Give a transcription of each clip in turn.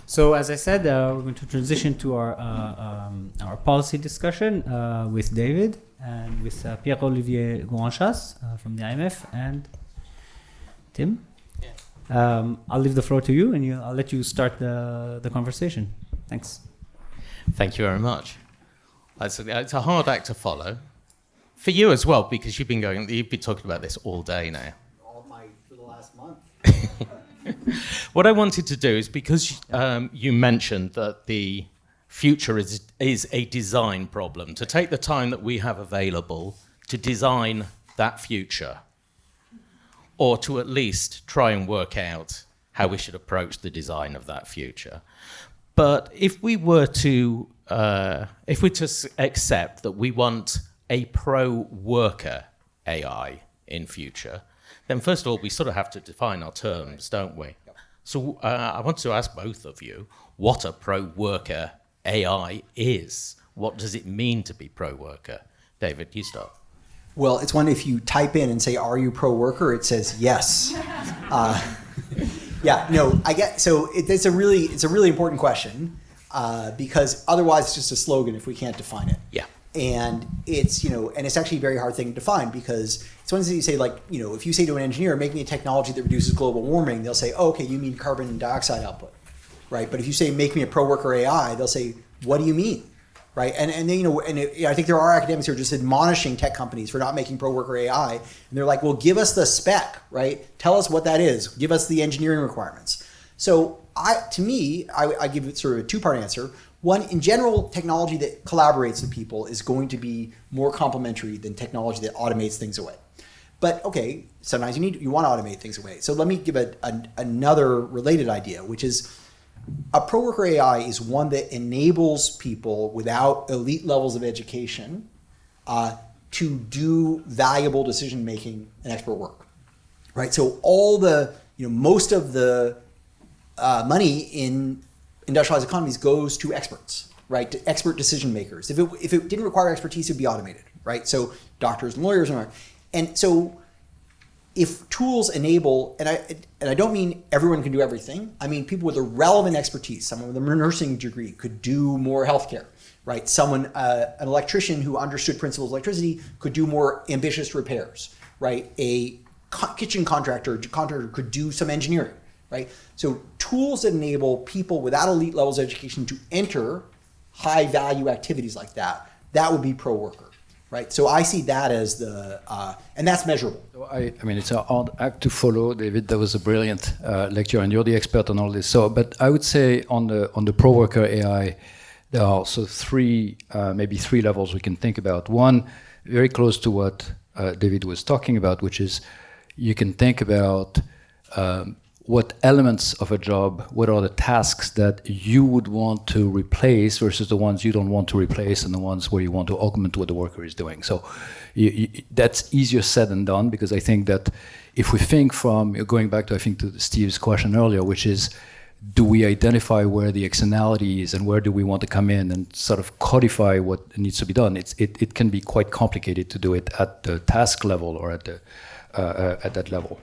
So as I said, we're going to transition to our policy discussion with David and with Pierre-Olivier Gouranchas from the IMF and Tim. I'll leave the floor to you, and I'll let you start the conversation. Thanks. Thank you very much. It's a hard act to follow. For you as well, because you've been talking about this all day now. For the last month. What I wanted to do is, because you mentioned that the future is a design problem, to take the time that we have available to design that future, or to at least try and work out how we should approach the design of that future. But if we were to accept that we want a pro-worker AI in future, then first of all, we sort of have to define our terms, don't we? So I want to ask both of you what a pro-worker AI is. What does it mean to be pro-worker? David, you start. Well, it's one, if you type in and say, "Are you pro-worker?" it says yes. I get. So it's a really important question because otherwise it's just a slogan if we can't define it. Yeah. And it's and it's actually a very hard thing to define, because it's one thing you say, like, if you say to an engineer, "Make me a technology that reduces global warming," they'll say, "Oh, okay, you mean carbon dioxide output," right? But if you say, "Make me a pro-worker AI," they'll say, "What do you mean?" Right? And I think there are academics who are just admonishing tech companies for not making pro-worker AI, and they're like, "Well, give us the spec, right? Tell us what that is. Give us the engineering requirements." So I give it sort of a two-part answer. One, in general, technology that collaborates with people is going to be more complementary than technology that automates things away. But okay, sometimes you want to automate things away. So let me give another related idea, which is a pro-worker AI is one that enables people without elite levels of education to do valuable decision-making and expert work, right? So most of the money in industrialized economies goes to experts, right? To expert decision makers. If it didn't require expertise, it would be automated, right? So doctors and lawyers and so if tools enable, and I don't mean everyone can do everything. I mean people with a relevant expertise. Someone with a nursing degree could do more healthcare, right? Someone, an electrician who understood principles of electricity could do more ambitious repairs, right? A kitchen contractor could do some engineering, right? So tools that enable people without elite levels of education to enter high value activities like that would be pro-worker, right? So I see that as and that's measurable. So I mean, it's a hard act to follow, David. That was a brilliant lecture, and you're the expert on all this. So, but I would say on the pro-worker AI, there are also maybe three levels we can think about. One, very close to what David was talking about, which is you can think about what elements of a job, what are the tasks that you would want to replace versus the ones you don't want to replace, and the ones where you want to augment what the worker is doing. So that's easier said than done, because I think that if we think from, going back to, I think, to Steve's question earlier, which is, do we identify where the externality is and where do we want to come in and sort of codify what needs to be done? It can be quite complicated to do it at the task level or at that level.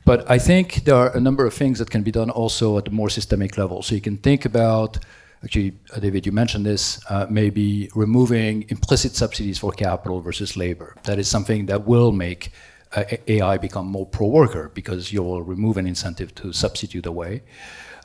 But I think there are a number of things that can be done also at a more systemic level. So you can think about, actually, David, you mentioned this, maybe removing implicit subsidies for capital versus labor. That is something that will make AI become more pro-worker, because you will remove an incentive to substitute away.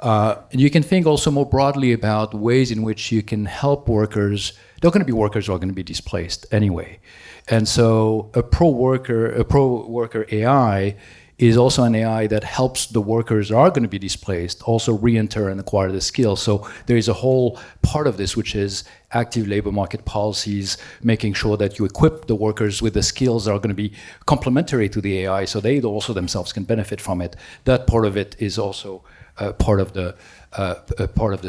And you can think also more broadly about ways in which you can help workers. There are going to be workers who are going to be displaced anyway. And so a pro-worker AI is also an AI that helps the workers that are going to be displaced also re-enter and acquire the skills. So there is a whole part of this, which is active labor market policies, making sure that you equip the workers with the skills that are going to be complementary to the AI, so they also themselves can benefit from it. That part of it is also part of the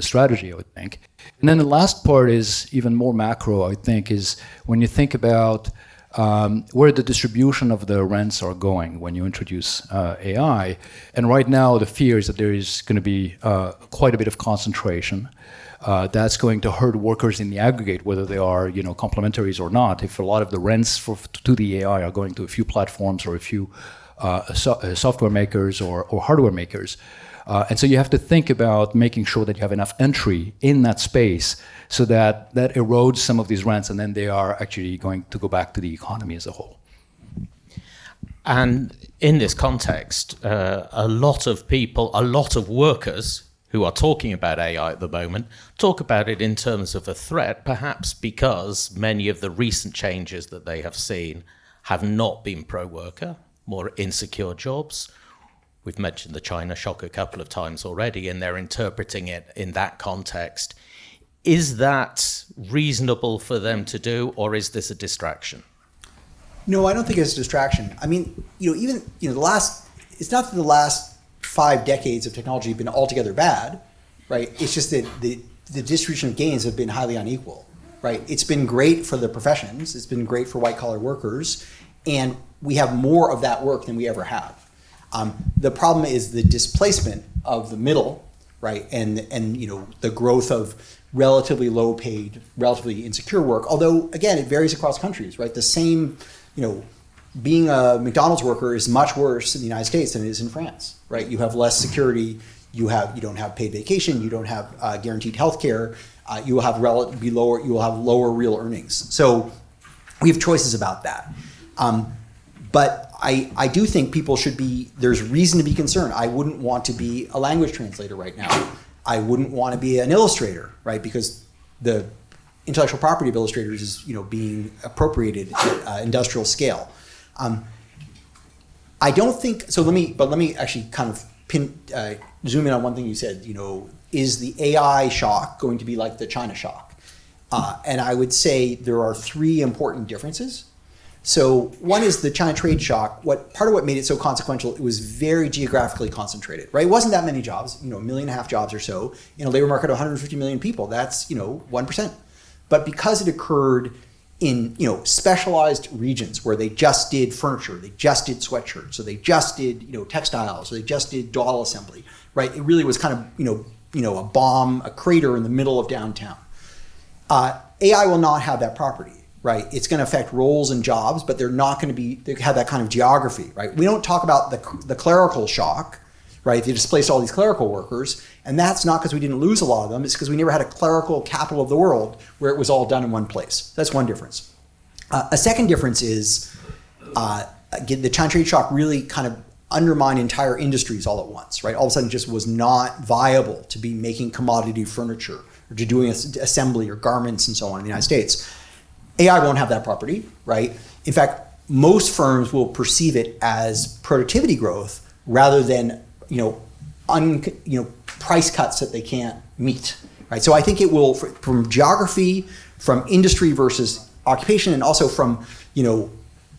strategy, I would think. And then the last part is even more macro, I think, is when you think about where the distribution of the rents are going when you introduce AI. And right now, the fear is that there is going to be quite a bit of concentration. That's going to hurt workers in the aggregate, whether they are, complementaries or not. If a lot of the rents to the AI are going to a few platforms or a few software makers or hardware makers. And so you have to think about making sure that you have enough entry in that space so that erodes some of these rents, and then they are actually going to go back to the economy as a whole. And in this context, a lot of people, a lot of workers who are talking about AI at the moment, talk about it in terms of a threat, perhaps because many of the recent changes that they have seen have not been pro-worker, more insecure jobs. We've mentioned the China shock a couple of times already, and they're interpreting it in that context. Is that reasonable for them to do, or is this a distraction? No, I don't think it's a distraction. I mean, it's not that the last 5 decades of technology have been altogether bad, right? It's just that the distribution of gains have been highly unequal, right? It's been great for the professions. It's been great for white collar workers. And we have more of that work than we ever have. The problem is the displacement of the middle, right? And the growth of relatively low paid, relatively insecure work. Although, again, it varies across countries, right? The same, being a McDonald's worker is much worse in the United States than it is in France, right? You have less security. You don't have paid vacation. You don't have guaranteed health care. You will have lower real earnings. So we have choices about that. But I do think people there's reason to be concerned. I wouldn't want to be a language translator right now. I wouldn't want to be an illustrator, right? Because the intellectual property of illustrators is, being appropriated at industrial scale. I don't think, let me actually kind of zoom in on one thing you said, is the AI shock going to be like the China shock? And I would say there are 3 important differences. So one is the China trade shock. Part of what made it so consequential, it was very geographically concentrated, right? It wasn't that many jobs, 1.5 million jobs or so in a labor market of 150 million people. That's, 1%. But because it occurred in, specialized regions where they just did furniture, they just did sweatshirts, so they just did, textiles, so they just did doll assembly, right? It really was kind of, a crater in the middle of downtown. AI will not have that property. Right, it's going to affect roles and jobs, but they're not going to have that kind of geography, right? We don't talk about the clerical shock, right? They displaced all these clerical workers, and that's not because we didn't lose a lot of them. It's because we never had a clerical capital of the world where it was all done in one place. That's one difference. A second difference is the China trade shock really kind of undermined entire industries all at once, right? All of a sudden, it just was not viable to be making commodity furniture or to doing assembly or garments and so on in the United States. AI won't have that property, right? In fact, most firms will perceive it as productivity growth rather than, price cuts that they can't meet, right? So I think it will, from geography, from industry versus occupation, and also from,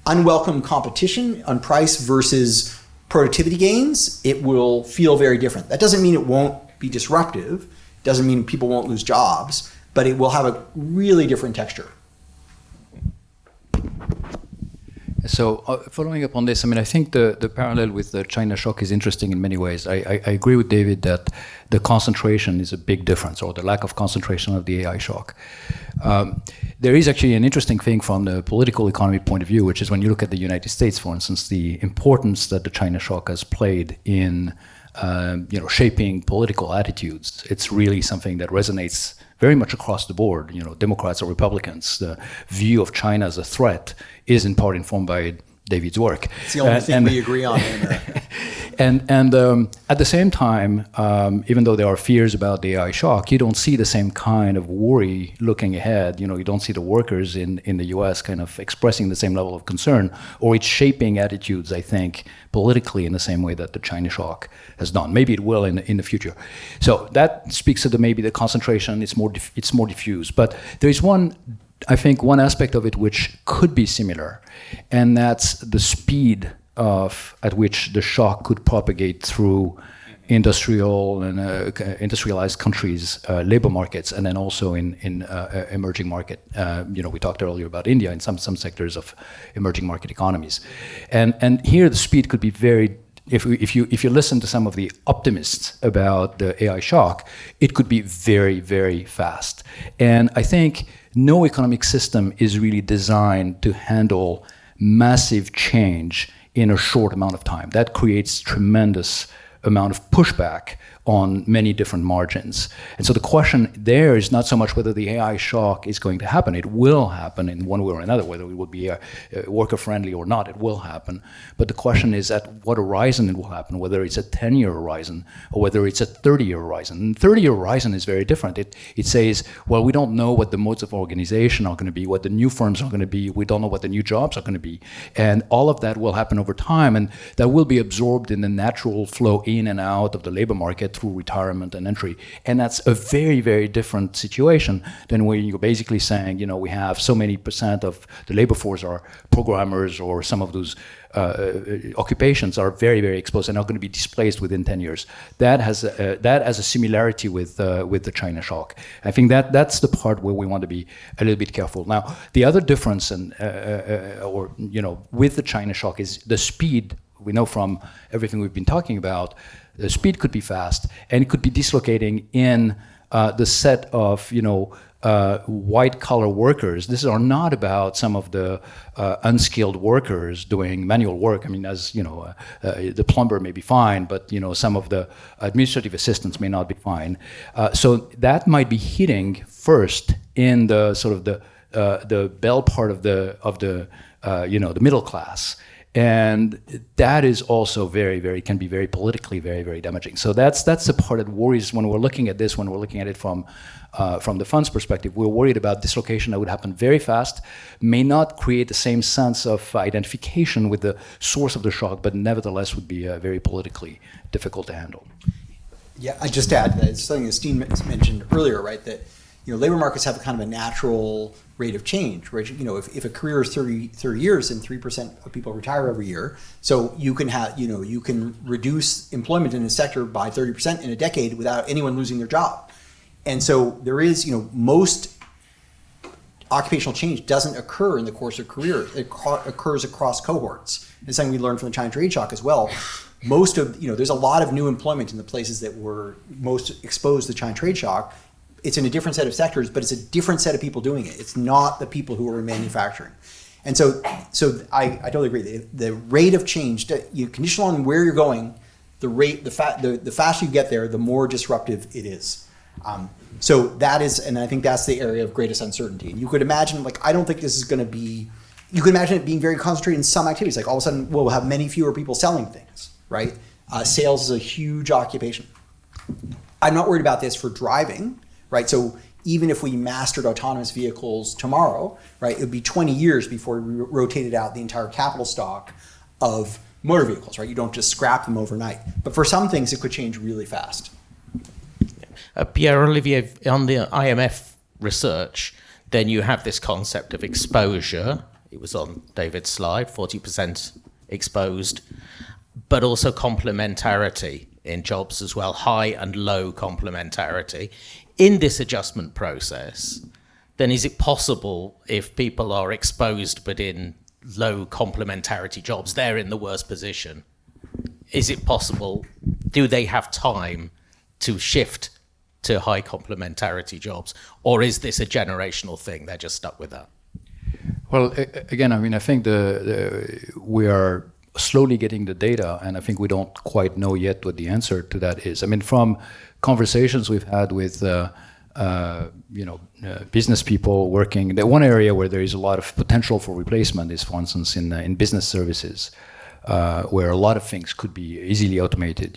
unwelcome competition on price versus productivity gains, it will feel very different. That doesn't mean it won't be disruptive. It doesn't mean people won't lose jobs, but it will have a really different texture. So following up on this, I think the parallel with the China shock is interesting in many ways. I agree with David that the concentration is a big difference, or the lack of concentration of the AI shock. There is actually an interesting thing from the political economy point of view, which is when you look at the United States, for instance, the importance that the China shock has played in shaping political attitudes. It's really something that resonates very much across the board, Democrats or Republicans. The view of China as a threat is in part informed by David's work. It's the only thing we agree on. And at the same time, even though there are fears about the AI shock, you don't see the same kind of worry looking ahead. You don't see the workers in the US kind of expressing the same level of concern, or it's shaping attitudes, I think, politically in the same way that the China shock has done. Maybe it will in the future. So that speaks to maybe the concentration. It's more diffuse. But there is one aspect of it which could be similar, and that's the speed at which the shock could propagate through industrial and industrialized countries' labor markets, and then also in emerging market. We talked earlier about India and some sectors of emerging market economies, and here the speed could be very. If you listen to some of the optimists about the AI shock, it could be very, very fast. And I think no economic system is really designed to handle massive change in a short amount of time. That creates tremendous amount of pushback on many different margins. And so the question there is not so much whether the AI shock is going to happen. It will happen in one way or another, whether it will be worker-friendly or not, it will happen. But the question is at what horizon it will happen, whether it's a 10-year horizon or whether it's a 30-year horizon. And 30-year horizon is very different. It says, well, we don't know what the modes of organization are going to be, what the new firms are going to be, we don't know what the new jobs are going to be. And all of that will happen over time, and that will be absorbed in the natural flow in and out of the labor market through retirement and entry. And that's a very, very different situation than when you're basically saying, you know, we have so many percent of the labor force are programmers, or some of those occupations are very, very exposed and are going to be displaced within 10 years. That has a similarity with the China shock. I think that's the part where we want to be a little bit careful. Now, the other difference, with the China shock is the speed. We know from everything we've been talking about, the speed could be fast, and it could be dislocating in the set of, white-collar workers. These are not about some of the unskilled workers doing manual work. I mean, as you know, the plumber may be fine, but some of the administrative assistants may not be fine. So that might be hitting first in the sort of the bell part of the middle class. And that is also can be very politically very, very damaging. So that's the part that worries when we're looking at this, when we're looking at it from the fund's perspective. We're worried about dislocation that would happen very fast, may not create the same sense of identification with the source of the shock, but nevertheless would be very politically difficult to handle. Yeah, I just add that it's something that Steen mentioned earlier, right? That labor markets have a kind of a natural rate of change, right? If a career is 30 years and 3% of people retire every year, so you can have, you can reduce employment in a sector by 30% in a decade without anyone losing their job. And so there is, most occupational change doesn't occur in the course of career. It occurs across cohorts. It's something we learned from the China trade shock as well. Most of, there's a lot of new employment in the places that were most exposed to the China trade shock. It's in a different set of sectors, but it's a different set of people doing it. It's not the people who are in manufacturing. And so I totally agree. The rate of change, conditional on where you're going, the faster you get there, the more disruptive it is. So that is, and I think that's the area of greatest uncertainty. And you could imagine, I don't think this is going to be, you could imagine it being very concentrated in some activities. Like all of a sudden, we'll have many fewer people selling things, right? Sales is a huge occupation. I'm not worried about this for driving. Right, so even if we mastered autonomous vehicles tomorrow, right, it would be 20 years before we rotated out the entire capital stock of motor vehicles, right? You don't just scrap them overnight. But for some things, it could change really fast. Pierre-Olivier, on the IMF research, then you have this concept of exposure. It was on David's slide, 40% exposed, but also complementarity in jobs as well, high and low complementarity. In this adjustment process, then is it possible if people are exposed but in low complementarity jobs, they're in the worst position? Is it possible, do they have time to shift to high complementarity jobs? Or is this a generational thing? They're just stuck with that? Well, again, I mean, I think we are slowly getting the data, and I think we don't quite know yet what the answer to that is. I mean, from conversations we've had with business people working, the one area where there is a lot of potential for replacement is, for instance, in business services, where a lot of things could be easily automated.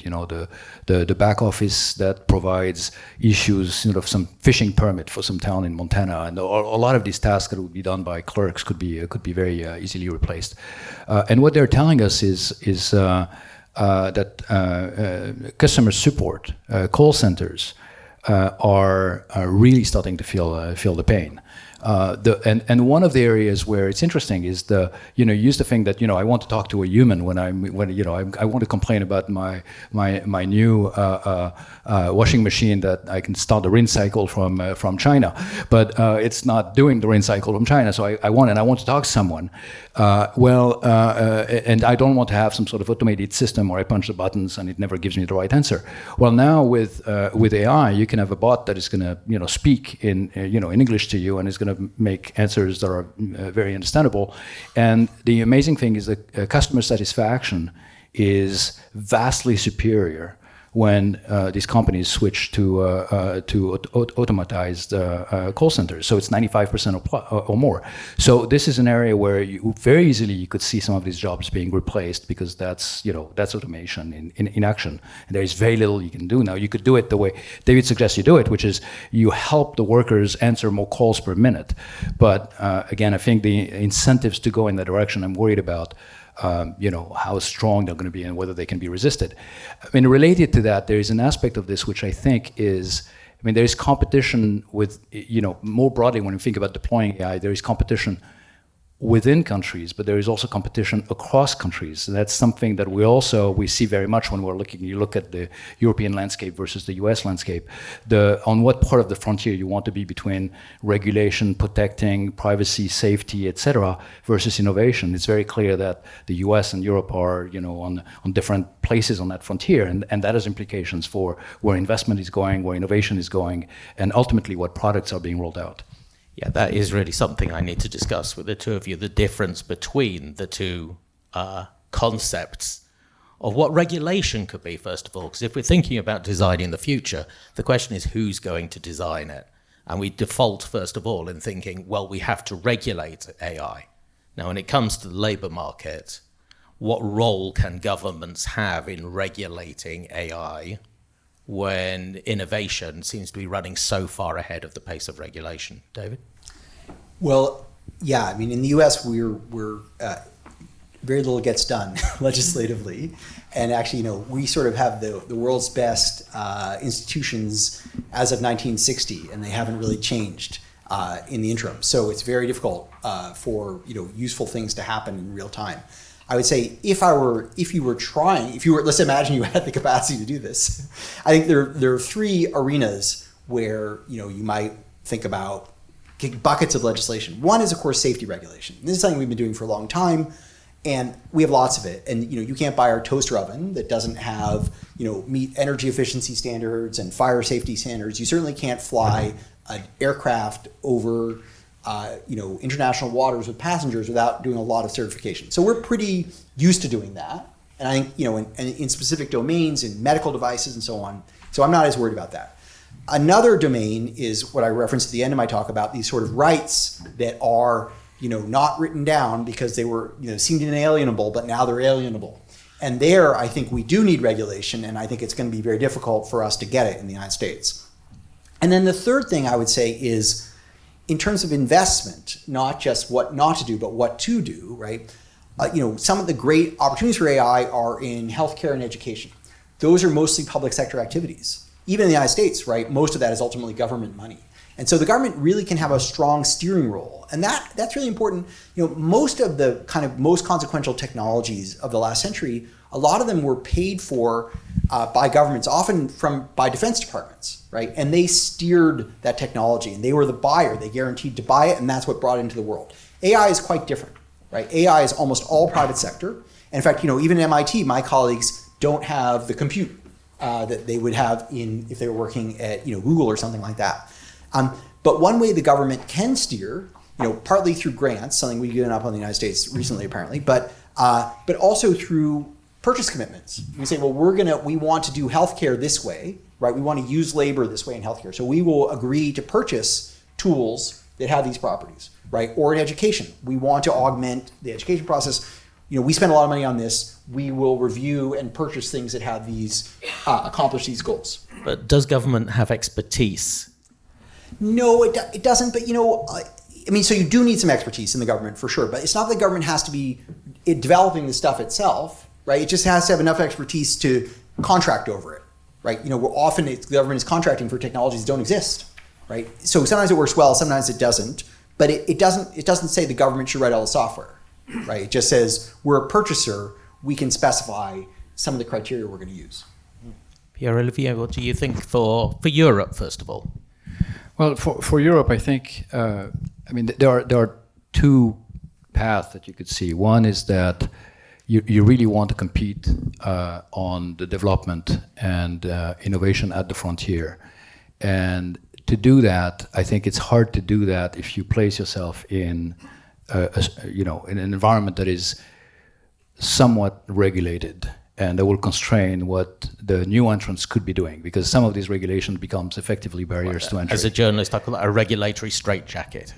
The back office that provides issues, some fishing permit for some town in Montana, and a lot of these tasks that would be done by clerks could be very easily replaced. And what they're telling us is that customer support, call centers, are really starting to feel the pain. And one of the areas where it's interesting is you used to think that I want to talk to a human when I want to complain about my new washing machine that I can start the rinse cycle from China, but it's not doing the rinse cycle from China. So I want to talk to someone. And I don't want to have some sort of automated system where I punch the buttons and it never gives me the right answer. Well, now with AI, you can have a bot that is going to speak in English to you and is going to to make answers that are very understandable. And the amazing thing is that customer satisfaction is vastly superior when these companies switch to automatized call centers. So it's 95% or more. So this is an area where you very easily you could see some of these jobs being replaced because that's automation in action. And there is very little you can do now. You could do it the way David suggests you do it, which is you help the workers answer more calls per minute. But again, I think the incentives to go in that direction, I'm worried about how strong they're going to be and whether they can be resisted. I mean, related to that, there is an aspect of this which I think is, there is competition with, more broadly when we think about deploying AI, there is competition within countries, but there is also competition across countries. And that's something that we see very much when you look at the European landscape versus the US landscape, on what part of the frontier you want to be between regulation, protecting privacy, safety, etc., versus innovation. It's very clear that the US and Europe are, on different places on that frontier, and that has implications for where investment is going, where innovation is going, and ultimately what products are being rolled out. Yeah, that is really something I need to discuss with the two of you, the difference between the two concepts of what regulation could be, first of all. Because if we're thinking about designing the future, the question is who's going to design it? And we default, first of all, in thinking, well, we have to regulate AI. Now, when it comes to the labor market, what role can governments have in regulating AI when innovation seems to be running so far ahead of the pace of regulation? David? Well, yeah, in the US, we're very little gets done legislatively. And actually, we sort of have the world's best institutions as of 1960, and they haven't really changed in the interim. So it's very difficult for, useful things to happen in real time. I would say let's imagine you had the capacity to do this. I think there are three arenas where, you might think about buckets of legislation. One is, of course, safety regulation. This is something we've been doing for a long time, and we have lots of it. And, you can't buy our toaster oven that doesn't have, meet energy efficiency standards and fire safety standards. You certainly can't fly an aircraft over international waters with passengers without doing a lot of certification. So we're pretty used to doing that. And I think, in specific domains, in medical devices and so on. So I'm not as worried about that. Another domain is what I referenced at the end of my talk about these sort of rights that are, not written down because they were, seemed inalienable, but now they're alienable. And there, I think we do need regulation, and I think it's going to be very difficult for us to get it in the United States. And then the third thing I would say is, in terms of investment, not just what not to do, but what to do, right? Some of the great opportunities for AI are in healthcare and education. Those are mostly public sector activities. Even in the United States, right, most of that is ultimately government money. And so the government really can have a strong steering role. And that's really important. Most of the kind of most consequential technologies of the last century, a lot of them were paid for by governments, often by defense departments, right? And they steered that technology, and they were the buyer. They guaranteed to buy it, and that's what brought it into the world. AI is quite different, right? AI is almost all private sector. And in fact, even at MIT, my colleagues don't have the compute that they would have if they were working at Google or something like that. But one way the government can steer, partly through grants, something we've given up on the United States recently apparently, but also through purchase commitments. You say, well, we want to do healthcare this way, right? We want to use labor this way in healthcare. So we will agree to purchase tools that have these properties, right? Or in education, we want to augment the education process. We spend a lot of money on this. We will review and purchase things that have these, accomplish these goals. But does government have expertise? No, it doesn't. But, so you do need some expertise in the government for sure. But it's not that the government has to be developing the stuff itself, right? It just has to have enough expertise to contract over it, right? Often the government is contracting for technologies that don't exist, right? So sometimes it works well, sometimes it doesn't. But it doesn't say the government should write all the software, right? It just says we're a purchaser. We can specify some of the criteria we're going to use. Pierre-Olivier, what do you think for Europe, first of all? Well, for Europe, I think, there are two paths that you could see. One is that you really want to compete on the development and innovation at the frontier. And to do that, I think it's hard to do that if you place yourself in, in an environment that is somewhat regulated and that will constrain what the new entrants could be doing, because some of these regulations becomes effectively barriers to entry. As a journalist, I call that a regulatory straitjacket.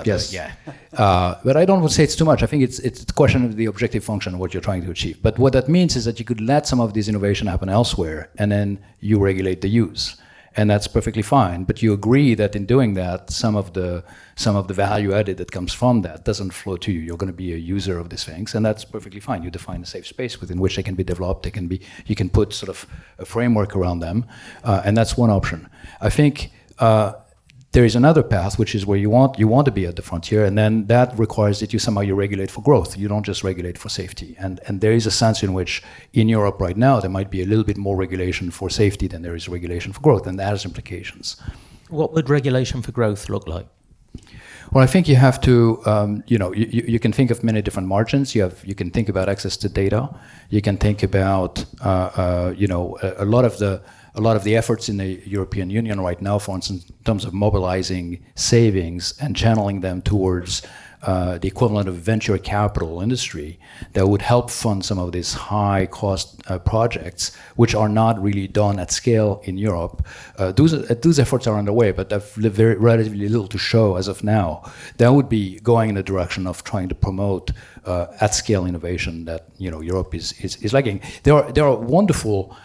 Yes. Yeah. But I don't want to say it's too much. I think it's a question of the objective function of what you're trying to achieve. But what that means is that you could let some of this innovation happen elsewhere, and then you regulate the use. And that's perfectly fine. But you agree that in doing that, some of the value added that comes from that doesn't flow to you. You're going to be a user of these things, and that's perfectly fine. You define a safe space within which they can be developed. You can put sort of a framework around them, and that's one option. I think there is another path, which is where you want to be at the frontier, and then that requires that you regulate for growth. You don't just regulate for safety. And there is a sense in which in Europe right now there might be a little bit more regulation for safety than there is regulation for growth, and that has implications. What would regulation for growth look like? Well, I think you have to, you can think of many different margins. You can think about access to data. You can think about, a lot of the efforts in the European Union right now, for instance, in terms of mobilizing savings and channeling them towards the equivalent of venture capital industry that would help fund some of these high-cost projects, which are not really done at scale in Europe. Those efforts are underway, but have relatively little to show as of now. That would be going in the direction of trying to promote at-scale innovation that Europe is lagging. There are wonderful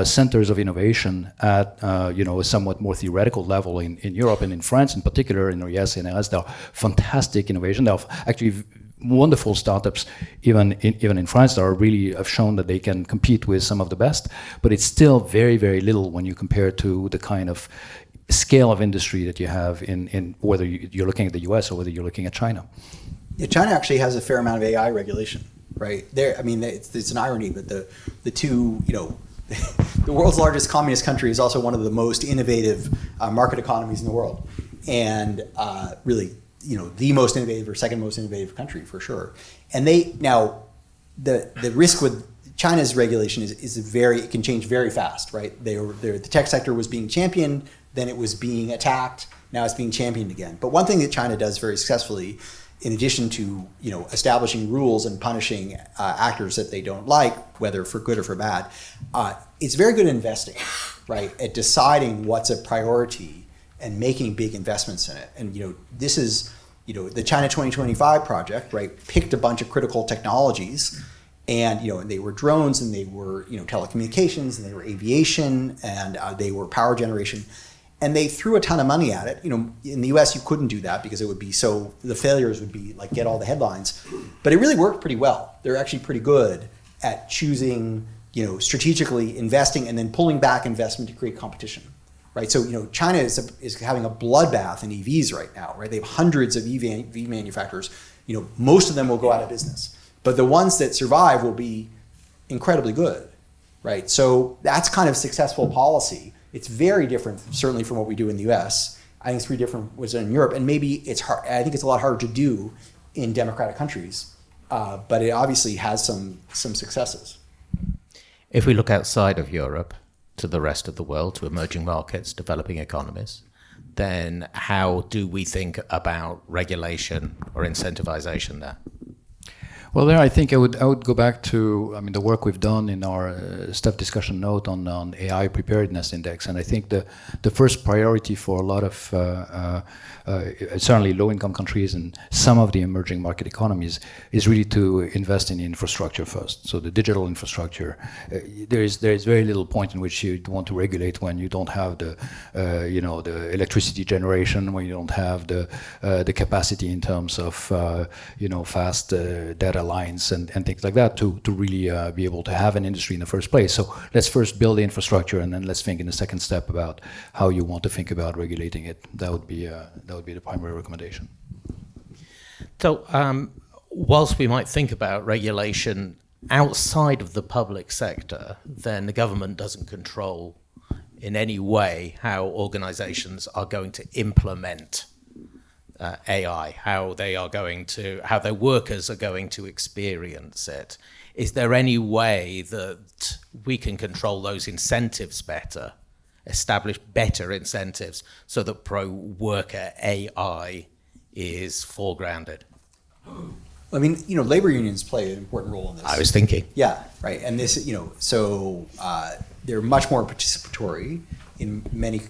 centers of innovation at a somewhat more theoretical level in Europe and in France in particular, in RIAS and RS. There are fantastic innovation. There are actually wonderful startups even in France that are really have shown that they can compete with some of the best, but it's still very, very little when you compare to the kind of scale of industry that you have in whether you're looking at the US or whether you're looking at China. Yeah, China actually has a fair amount of AI regulation, right? It's an irony, but the two, the world's largest communist country is also one of the most innovative market economies in the world, and really, the most innovative or second most innovative country for sure. And the risk with China's regulation is it can change very fast, right? The tech sector was being championed, then it was being attacked, now it's being championed again. But one thing that China does very successfully, in addition to establishing rules and punishing actors that they don't like, whether for good or for bad, it's very good at investing, right? At deciding what's a priority and making big investments in it. And this is the China 2025 project, right? Picked a bunch of critical technologies, and and they were drones, and they were telecommunications, and they were aviation, and they were power generation. And they threw a ton of money at it. In the US, you couldn't do that because it would be the failures would be like get all the headlines. But it really worked pretty well. They're actually pretty good at choosing, strategically investing and then pulling back investment to create competition, right? So, China is having a bloodbath in EVs right now, right? They have hundreds of EV manufacturers. Most of them will go out of business. But the ones that survive will be incredibly good, right? So that's kind of successful policy. It's very different, certainly, from what we do in the US. I think it's pretty different what's done in Europe, and maybe it's hard. I think it's a lot harder to do in democratic countries, but it obviously has some successes. If we look outside of Europe to the rest of the world, to emerging markets, developing economies, then how do we think about regulation or incentivization there? Well, there I think I would go back to the work we've done in our staff discussion note on AI preparedness index, and I think the first priority for a lot of certainly low-income countries and some of the emerging market economies is really to invest in infrastructure first. So the digital infrastructure, there is very little point in which you want to regulate when you don't have the electricity generation, when you don't have the capacity in terms of fast data lines and things like that to really be able to have an industry in the first place. So let's first build the infrastructure, and then let's think in the second step about how you want to think about regulating it. That would be the primary recommendation. So whilst we might think about regulation outside of the public sector, then the government doesn't control in any way how organizations are going to implement AI, how their workers are going to experience it. Is there any way that we can control those incentives better establish better incentives so that pro-worker AI is foregrounded? I mean, labor unions play an important role in this. I was thinking. Yeah, right. And this, so they're much more participatory in many,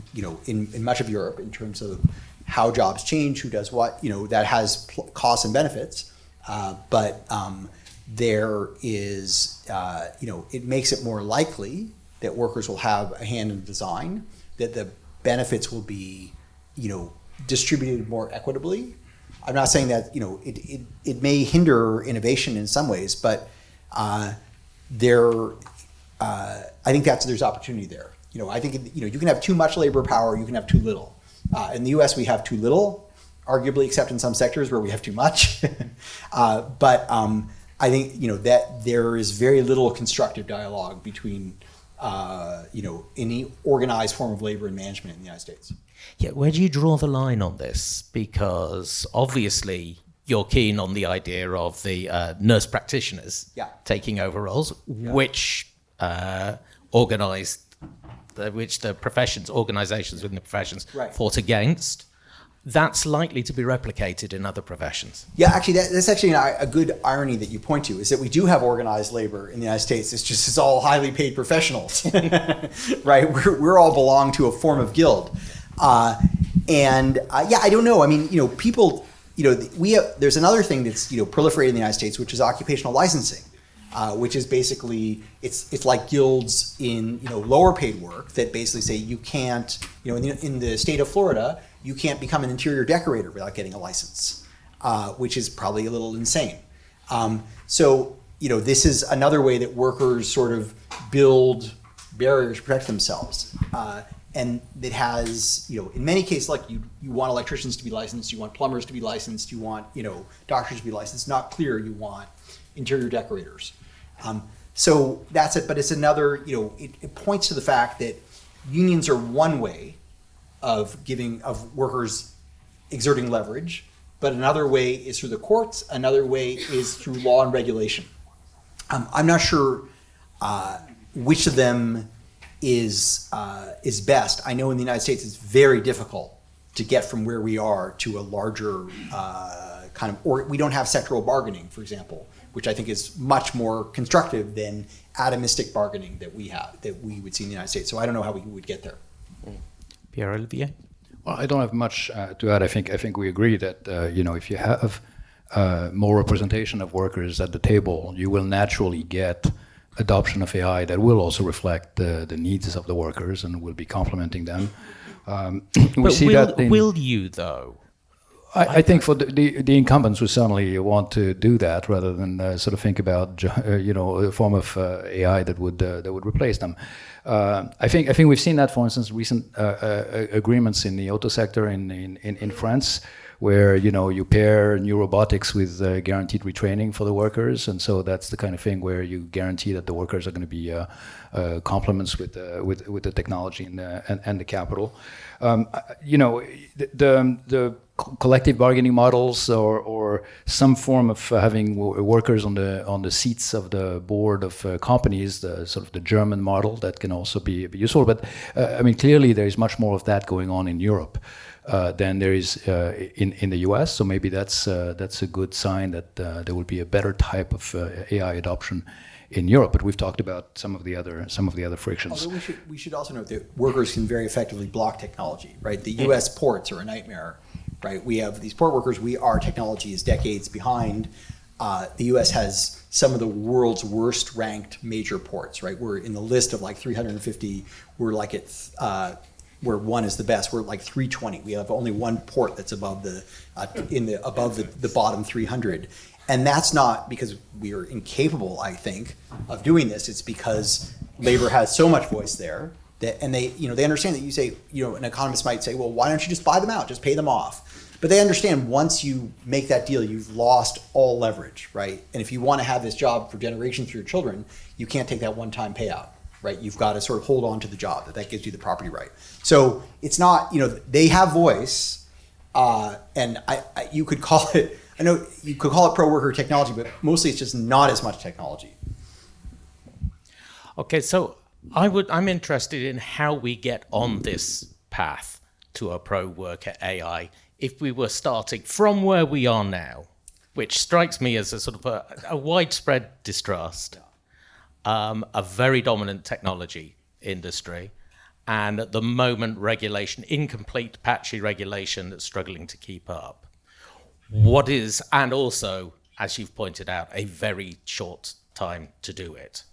in much of Europe in terms of how jobs change, who does what, that has costs and benefits. But there is, it makes it more likely that workers will have a hand in design, that the benefits will be, distributed more equitably. I'm not saying that, it may hinder innovation in some ways, but I think there's opportunity there. I think, you can have too much labor power, you can have too little. In the US, we have too little, arguably, except in some sectors where we have too much. But I think, that there is very little constructive dialogue between, any organized form of labor and management in the United States. Yeah, where do you draw the line on this? Because obviously you're keen on the idea of the nurse practitioners taking over roles, which which the professions, organizations within the professions fought against. That's likely to be replicated in other professions. Yeah, actually, that's actually a good irony that you point to, is that we do have organized labor in the United States. It's all highly paid professionals, right? We're all belong to a form of guild. I don't know. I mean, people, there's another thing that's, proliferated in the United States, which is occupational licensing, which is basically, it's like guilds in, lower paid work that basically say you can't, in the state of Florida, you can't become an interior decorator without getting a license, which is probably a little insane. So, this is another way that workers sort of build barriers to protect themselves. And it has, in many cases, like you want electricians to be licensed, you want plumbers to be licensed, you want, doctors to be licensed. Not clear you want interior decorators. So that's it. But it's another, it points to the fact that unions are one way of workers exerting leverage, but another way is through the courts. Another way is through law and regulation. I'm not sure which of them is best. I know in the United States it's very difficult to get from where we are to a larger or we don't have sectoral bargaining, for example, which I think is much more constructive than atomistic bargaining that we would see in the United States. So I don't know how we would get there. Pierre-Olivier? Well, I don't have much to add. I think we agree that if you have more representation of workers at the table, you will naturally get adoption of AI that will also reflect the needs of the workers and will be complementing them. Will you though? I think for the incumbents who certainly want to do that rather than sort of think about a form of AI that would replace them. I think we've seen that, for instance, recent agreements in the auto sector in France, where you pair new robotics with guaranteed retraining for the workers, and so that's the kind of thing where you guarantee that the workers are going to be complements with the technology and the capital. The collective bargaining models or some form of having workers on the seats of the board of companies, the sort of the German model, that can also be useful. But clearly there is much more of that going on in Europe than there is in the US. So maybe that's a good sign that there will be a better type of AI adoption in Europe. But we've talked about some of the other frictions. Although we should also note that workers can very effectively block technology, right? The US ports are a nightmare, right? We have these port workers. Our technology is decades behind. The US has some of the world's worst ranked major ports, right? We're in the list of like 350. We're like at where one is the best. We're like 320. We have only one port that's above the bottom 300. And that's not because we are incapable, I think, of doing this. It's because labor has so much voice there and they understand that you say, an economist might say, well, why don't you just buy them out, just pay them off? But they understand once you make that deal, you've lost all leverage, right? And if you want to have this job for generations for your children, you can't take that one-time payout, right? You've got to sort of hold on to the job. That gives you the property right. So it's not, they have voice, and you could call it, I know you could call it pro-worker technology, but mostly it's just not as much technology. Okay, so I'm interested in how we get on this path to a pro-worker AI if we were starting from where we are now, which strikes me as a sort of a widespread distrust, a very dominant technology industry, and at the moment regulation, incomplete, patchy regulation that's struggling to keep up. What is, and also, as you've pointed out, a very short time to do it.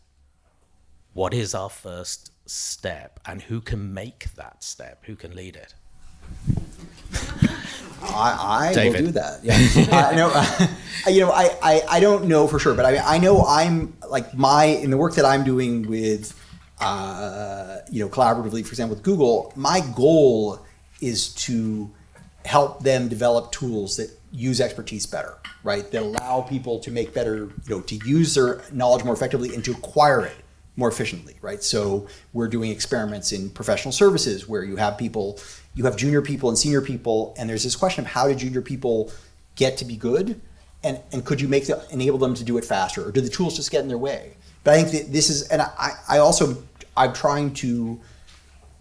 What is our first step, and who can make that step? Who can lead it? I will David. do that. Yeah. I don't know for sure, but I know I'm like in the work that I'm doing with, collaboratively, for example, with Google, my goal is to help them develop tools that use expertise better, right? That allow people to make better, to use their knowledge more effectively and to acquire it more efficiently, right? So we're doing experiments in professional services where you have junior people and senior people, and there's this question of how do junior people get to be good, and could you enable them to do it faster, or do the tools just get in their way? But I think that this is, and I'm trying to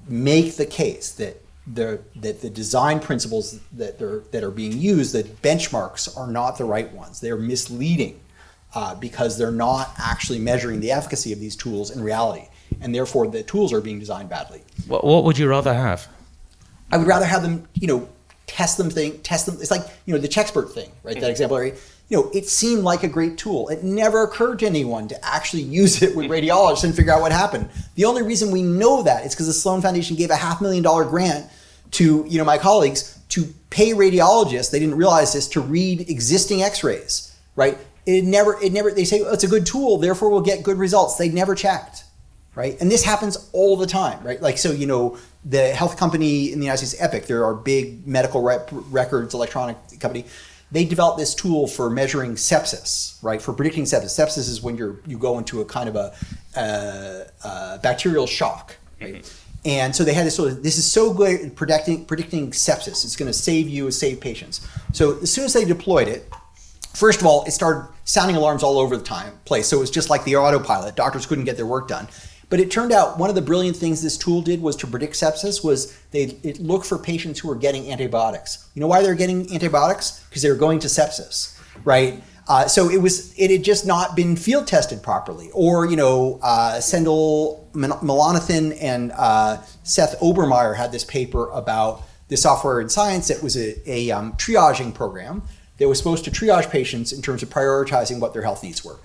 make the case that the design principles that are being used, that benchmarks are not the right ones. They're misleading. Because they're not actually measuring the efficacy of these tools in reality, and therefore the tools are being designed badly. What would you rather have? I would rather have them, test them. It's like, the Chexpert thing, right? That example area. It seemed like a great tool. It never occurred to anyone to actually use it with radiologists and figure out what happened. The only reason we know that is because the Sloan Foundation gave a $500,000 grant to, my colleagues to pay radiologists. They didn't realize this, to read existing X-rays, right? It never, they say, oh, it's a good tool, therefore we'll get good results. They never checked, right? And this happens all the time, right? Like, so, the health company in the United States, Epic, they're our big medical records electronic company. They developed this tool for measuring sepsis, right? For predicting sepsis. Sepsis is when you go into a kind of a bacterial shock, right? And so they had this is so good at predicting sepsis. It's going to save patients. So as soon as they deployed it, first of all, it started sounding alarms all over the place. So it was just like the autopilot. Doctors couldn't get their work done. But it turned out one of the brilliant things this tool did was to predict sepsis was it looked for patients who were getting antibiotics. You know why they're getting antibiotics? Because they were going to sepsis, right? So it had just not been field tested properly. Or, Sendel Melanothin and Seth Obermeyer had this paper about the software in science that was a triaging program that was supposed to triage patients in terms of prioritizing what their health needs were.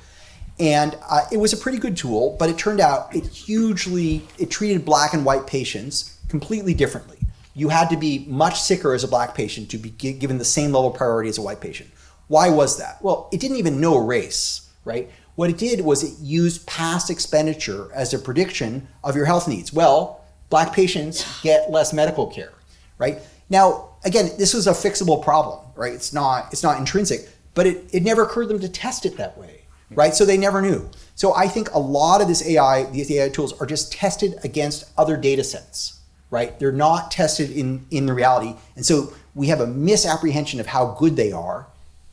And it was a pretty good tool, but it turned out it treated black and white patients completely differently. You had to be much sicker as a black patient to be given the same level of priority as a white patient. Why was that? Well, it didn't even know race, right? What it did was it used past expenditure as a prediction of your health needs. Well, black patients get less medical care, right? Now, again, this was a fixable problem, right? It's not intrinsic, but it never occurred to them to test it that way, right? So they never knew. So I think a lot of these AI tools are just tested against other data sets, right? They're not tested in the reality. And so we have a misapprehension of how good they are,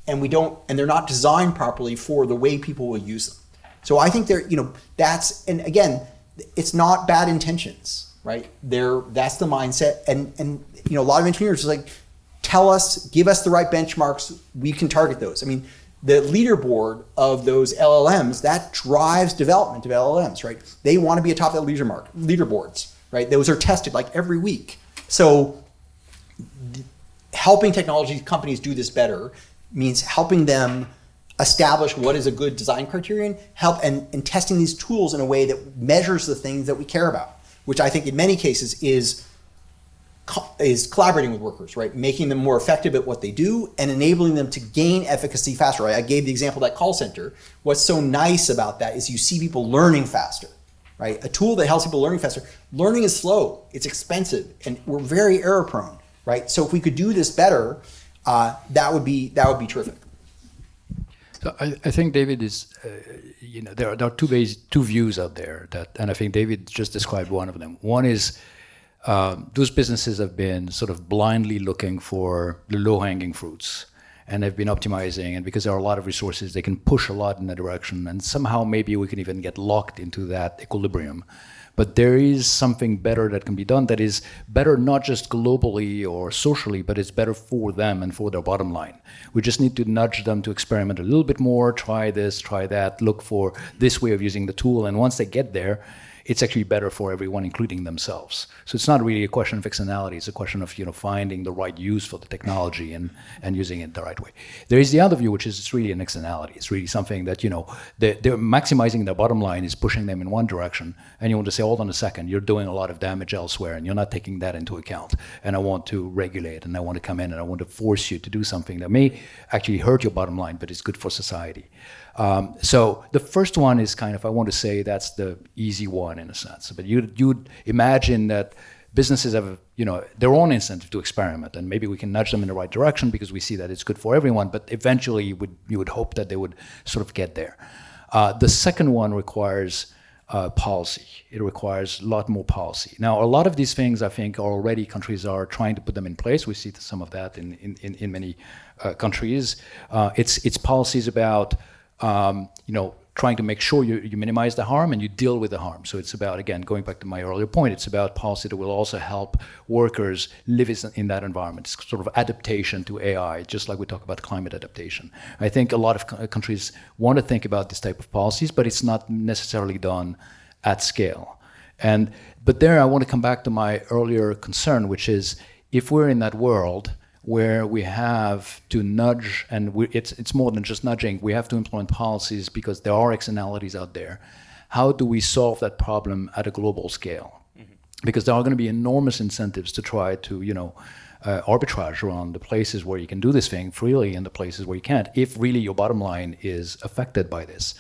and they're not designed properly for the way people will use them. So I think and again, it's not bad intentions, right? That's the mindset. And a lot of engineers are like, give us the right benchmarks, we can target those. I mean, the leaderboard of those LLMs, that drives development of LLMs, right? They want to be atop that leaderboards, right? Those are tested like every week. So helping technology companies do this better means helping them establish what is a good design criterion, and testing these tools in a way that measures the things that we care about, which I think in many cases is collaborating with workers, right? Making them more effective at what they do and enabling them to gain efficacy faster. Right? I gave the example of that call center. What's so nice about that is you see people learning faster, right? A tool that helps people learning faster. Learning is slow, it's expensive, and we're very error prone, right? So if we could do this better, that would be terrific. So I think David is, there are two views out there and I think David just described one of them. One is those businesses have been sort of blindly looking for the low-hanging fruits, and they've been optimizing, and because there are a lot of resources, they can push a lot in that direction, and somehow maybe we can even get locked into that equilibrium. But there is something better that can be done that is better not just globally or socially, but it's better for them and for their bottom line. We just need to nudge them to experiment a little bit more, try this, try that, look for this way of using the tool, and once they get there, it's actually better for everyone, including themselves. So it's not really a question of externality, it's a question of finding the right use for the technology and using it the right way. There is the other view, which is it's really an externality. It's really something that, they're maximizing their bottom line is pushing them in one direction, and you want to say, hold on a second, you're doing a lot of damage elsewhere, and you're not taking that into account. And I want to regulate, and I want to come in, and I want to force you to do something that may actually hurt your bottom line, but is good for society. So the first one is kind of, I want to say that's the easy one in a sense. But you'd imagine that businesses have, their own incentive to experiment, and maybe we can nudge them in the right direction because we see that it's good for everyone. But eventually, you would hope that they would sort of get there. The second one requires policy. It requires a lot more policy. Now, a lot of these things, I think, are already countries are trying to put them in place. We see some of that in many countries. It's policies about trying to make sure you minimize the harm and you deal with the harm. So it's about, again, going back to my earlier point, it's about policy that will also help workers live in that environment. It's sort of adaptation to AI, just like we talk about climate adaptation. I think a lot of countries want to think about this type of policies, but it's not necessarily done at scale. But there I want to come back to my earlier concern, which is if we're in that world where we have to nudge, and it's more than just nudging, we have to implement policies because there are externalities out there. How do we solve that problem at a global scale? Mm-hmm. Because there are going to be enormous incentives to try to, arbitrage around the places where you can do this thing freely and the places where you can't, if really your bottom line is affected by this.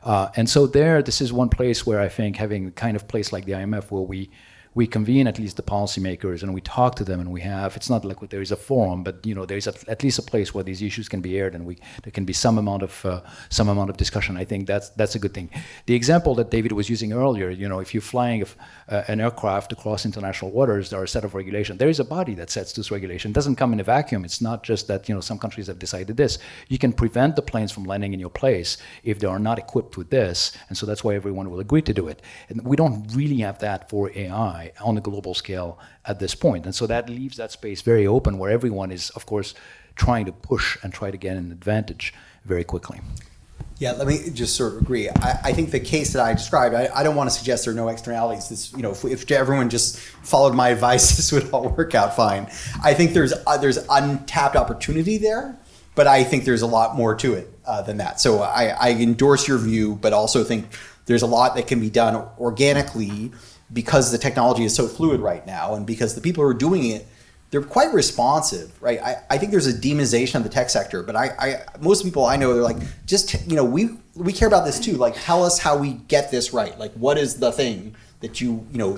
And so this is one place where I think having a kind of place like the IMF where we convene at least the policymakers and we talk to them, and it's not like there is a forum, but there is at least a place where these issues can be aired, and there can be some amount of discussion. I think that's a good thing. The example that David was using earlier, if you're flying an aircraft across international waters, there are a set of regulations. There is a body that sets this regulation. It doesn't come in a vacuum. It's not just that some countries have decided this. You can prevent the planes from landing in your place if they are not equipped with this, and so that's why everyone will agree to do it. And we don't really have that for AI on a global scale at this point. And so that leaves that space very open where everyone is, of course, trying to push and try to get an advantage very quickly. Yeah, let me just sort of agree. I think the case that I described, I don't want to suggest there are no externalities. This, if everyone just followed my advice, this would all work out fine. I think there's untapped opportunity there, but I think there's a lot more to it than that. So I endorse your view, but also think there's a lot that can be done organically because the technology is so fluid right now, and because the people who are doing it, they're quite responsive, right? I think there's a demonization of the tech sector, but most people I know, they're like, just, we care about this too. Like, tell us how we get this right. Like, what is the thing that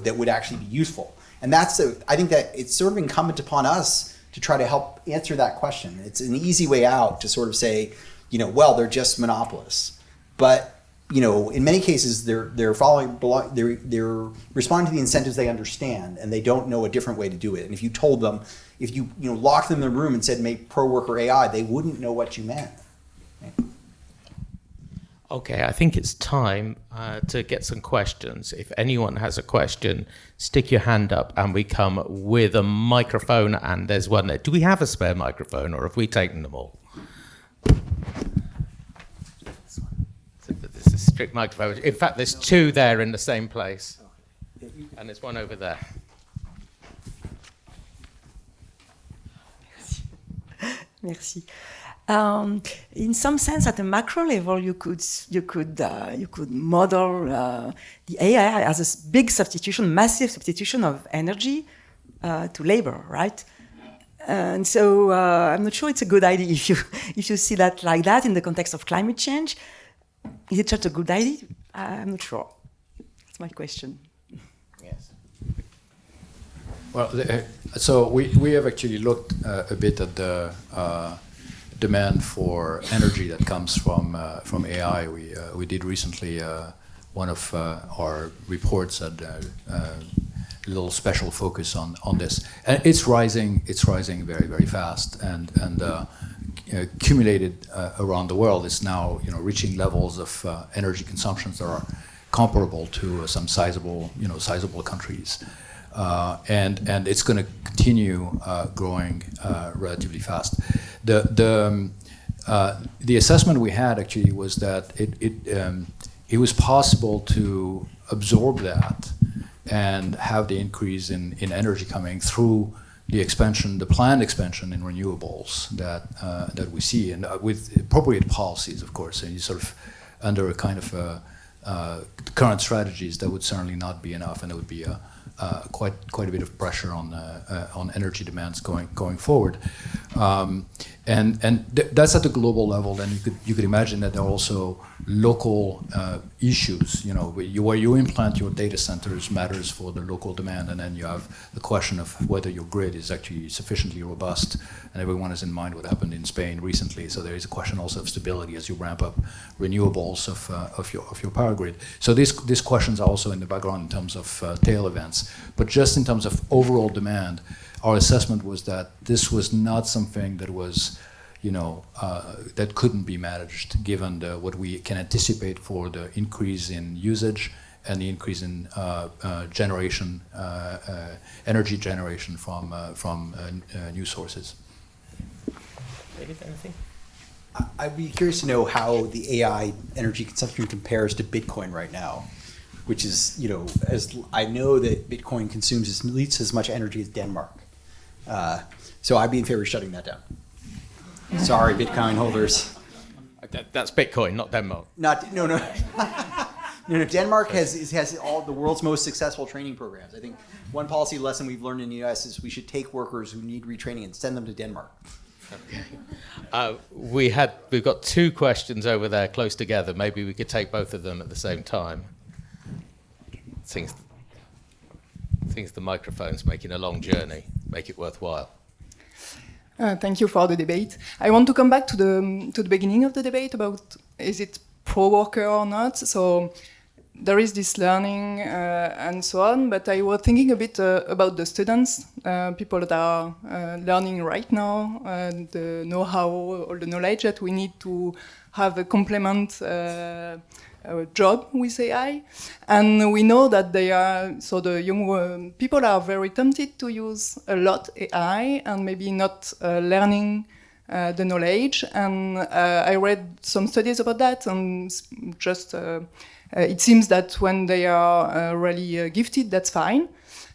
that would actually be useful? And I think that it's sort of incumbent upon us to try to help answer that question. It's an easy way out to sort of say, well, they're just monopolists. But in many cases, they're responding to the incentives they understand, and they don't know a different way to do it. And if you told them, if you locked them in the room and said make pro-worker AI, they wouldn't know what you meant. Right? Okay, I think it's time to get some questions. If anyone has a question, stick your hand up, and we come with a microphone. And there's one there. Do we have a spare microphone, or have we taken them all? This is a strict microphone. In fact, there's two there in the same place. And there's one over there. Merci. In some sense, at a macro level, you could model the AI as a big substitution, massive substitution of energy to labor, right? And so I'm not sure it's a good idea if you see that like that in the context of climate change. Is it such a good idea? I'm not sure. That's my question. Yes. Well, so we have actually looked a bit at the demand for energy that comes from AI. We did recently one of our reports had a little special focus on this, and it's rising very, very fast, and accumulated around the world is now reaching levels of energy consumptions that are comparable to some sizable countries, and it's going to continue growing relatively fast. The assessment we had actually was that it was possible to absorb that and have the increase in energy coming through the planned expansion in renewables that we see, and with appropriate policies, of course, and you sort of under a kind of current strategies that would certainly not be enough, and there would be quite a bit of pressure on energy demands going forward, that's at the global level. Then you could imagine that there are also local issues. Where you implant your data centers matters for the local demand, and then you have the question of whether your grid is actually sufficiently robust. And everyone has in mind what happened in Spain recently. So there is a question also of stability as you ramp up renewables of your power grid. So these questions are also in the background in terms of tail events. But just in terms of overall demand, our assessment was that this was not something that was, that couldn't be managed given what we can anticipate for the increase in usage and the increase in energy generation from new sources. David, anything? I'd be curious to know how the AI energy consumption compares to Bitcoin right now, which is, as I know that Bitcoin consumes at least as much energy as Denmark. So I'd be in favor of shutting that down. Sorry, Bitcoin holders. That's Bitcoin, not Denmark. No. Denmark has all the world's most successful training programs. I think one policy lesson we've learned in the U.S. is we should take workers who need retraining and send them to Denmark. Okay. We've got two questions over there close together. Maybe we could take both of them at the same time. Things the microphone's making a long journey. Make it worthwhile. Thank you for the debate. I want to come back to the beginning of the debate about is it pro-worker or not. So there is this learning and so on, but I was thinking a bit about the students, people that are learning right now, the know-how or the knowledge that we need to have a complement job with AI. And we know that the young people are very tempted to use a lot AI and maybe not learning the knowledge. And I read some studies about that, and just it seems that when they are really gifted, that's fine.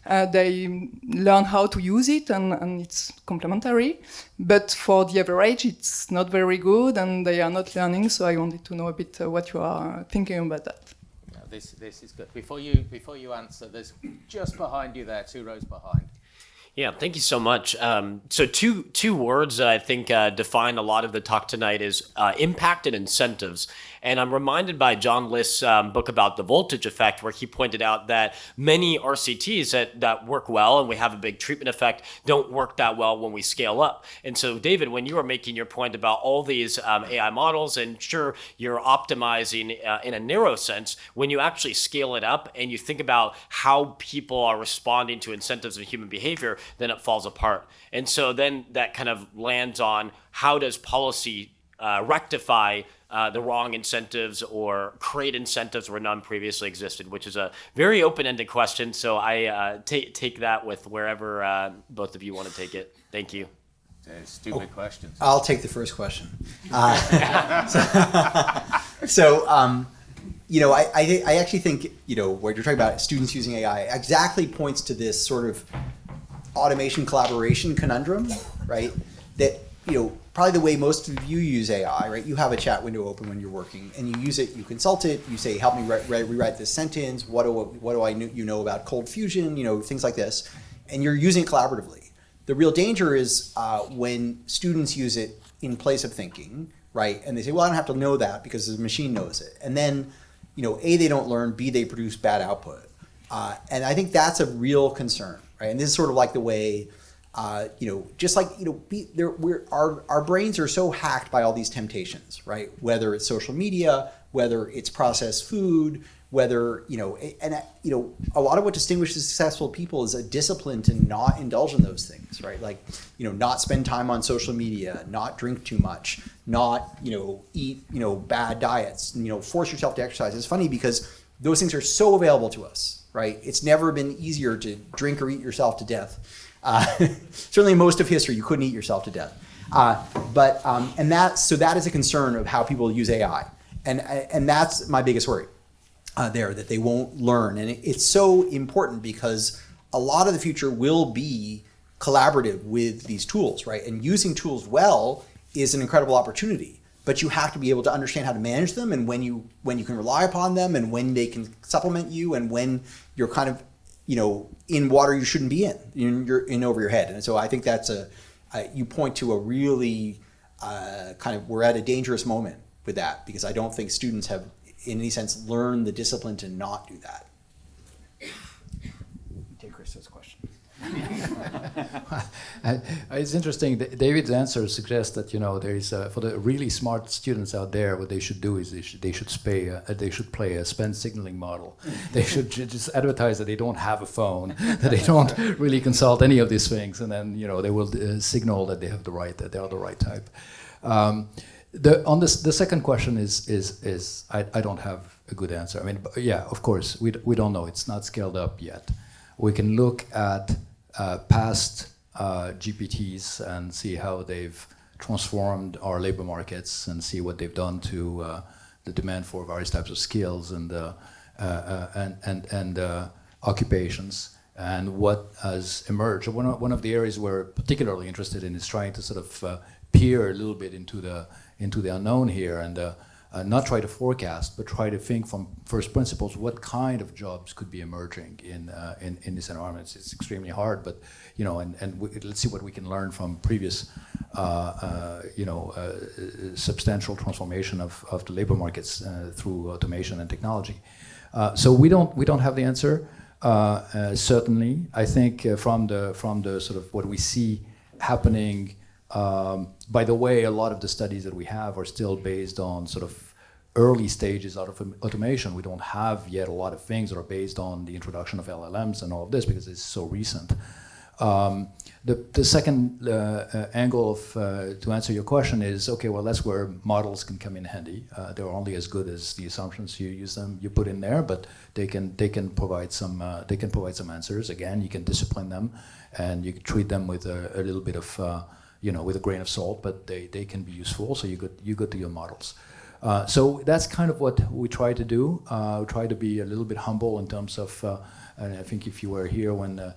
They learn how to use it, and it's complementary. But for the average, it's not very good, and they are not learning. So I wanted to know a bit what you are thinking about that. Yeah, this is good. Before you answer, there's just behind you there, 2 rows behind. Yeah, thank you so much. So two words that I think define a lot of the talk tonight is impact and incentives. And I'm reminded by John List's book about the voltage effect, where he pointed out that many RCTs that work well and we have a big treatment effect don't work that well when we scale up. And so, David, when you were making your point about all these AI models, and sure, you're optimizing in a narrow sense, when you actually scale it up and you think about how people are responding to incentives and human behavior, then it falls apart. And so then that kind of lands on how does policy rectify the wrong incentives or create incentives where none previously existed, which is a very open-ended question. So I take that with wherever both of you want to take it. Thank you. Stupid questions. I'll take the first question. I actually think, what you're talking about, students using AI, exactly points to this sort of automation collaboration conundrum, right? That, probably the way most of you use AI, right? You have a chat window open when you're working, and you use it, you consult it, you say, help me rewrite this sentence, what do I know about cold fusion, things like this, and you're using it collaboratively. The real danger is when students use it in place of thinking, right? And they say, well, I don't have to know that because the machine knows it. And then, A, they don't learn, B, they produce bad output. And I think that's a real concern, right? And this is sort of like the way, just like, our brains are so hacked by all these temptations, right? Whether it's social media, whether it's processed food, whether, a lot of what distinguishes successful people is a discipline to not indulge in those things, right? Like, not spend time on social media, not drink too much, not, eat, bad diets, force yourself to exercise. It's funny because those things are so available to us, right? It's never been easier to drink or eat yourself to death. Certainly most of history, you couldn't eat yourself to death. So that is a concern of how people use AI. And that's my biggest worry there, that they won't learn. And it's so important because a lot of the future will be collaborative with these tools, right? And using tools well is an incredible opportunity. But you have to be able to understand how to manage them, and when you can rely upon them, and when they can supplement you, and when you're kind of, in water you shouldn't be in. You're in over your head. And so I think that's you point to a really we're at a dangerous moment with that, because I don't think students have, in any sense, learned the discipline to not do that. Take Christo's question. It's interesting. David's answer suggests that there is for the really smart students out there, what they should do is they should play a spend signaling model. They should just advertise that they don't have a phone, that they don't really consult any of these things, and then they will signal that they have that they are the right type. The second question is I don't have a good answer. I mean, yeah, of course we don't know. It's not scaled up yet. We can look at past GPTs and see how they've transformed our labor markets and see what they've done to the demand for various types of skills and occupations, and what has emerged. One of the areas we're particularly interested in is trying to sort of peer a little bit into the unknown here, and not try to forecast, but try to think from first principles what kind of jobs could be emerging in this environment. It's extremely hard, but let's see what we can learn from previous substantial transformation of the labor markets through automation and technology. So we don't have the answer. Certainly, I think from the sort of what we see happening. By the way, a lot of the studies that we have are still based on sort of early stages out of automation. We don't have yet a lot of things that are based on the introduction of LLMs and all of this because it's so recent. The second angle to answer your question is, okay, well, that's where models can come in handy. They're only as good as the assumptions you put in there, but they can provide some answers. Again, you can discipline them, and you can treat them with a little bit of with a grain of salt, but they can be useful. So you go to your models. So that's kind of what we try to do. We try to be a little bit humble in terms of, and I think if you were here when